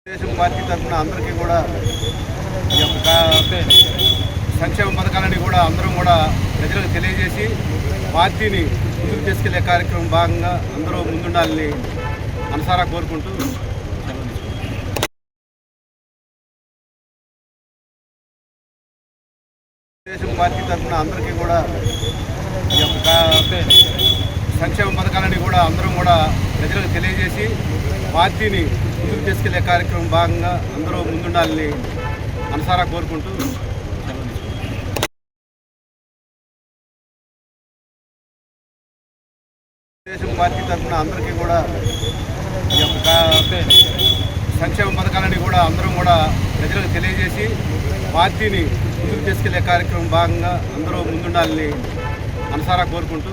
Telugu Desam party తరఫున అందరికీ కూడా ఈ యొక్క సంక్షేమ పథకాలని కూడా అందరం కూడా ప్రజలకు తెలియజేసి పార్టీని ముందుకు తీసుకెళ్లే కార్యక్రమం భాగంగా అందరూ ముందుండాలని మనసారా కోరుకుంటూ తెలుగుదేశం పార్టీ తరఫున అందరికీ కూడా ఈ యొక్క సంక్షేమ పథకాలని కూడా అందరం కూడా ప్రజలకు తెలియజేసి పార్టీని ముందుకు తీసుకెళ్లే కార్యక్రమం భాగంగా అందరూ ముందుండాలని మనసారా కోరుకుంటూ తెలుగుదేశం పార్టీ తరఫున అందరికీ కూడా ఈ యొక్క సంక్షేమ పథకాలని కూడా అందరం కూడా ప్రజలకు తెలియజేసి పార్టీని ముందుకు తీసుకెళ్లే కార్యక్రమం భాగంగా అందరూ ముందుండాలని మనసారా కోరుకుంటూ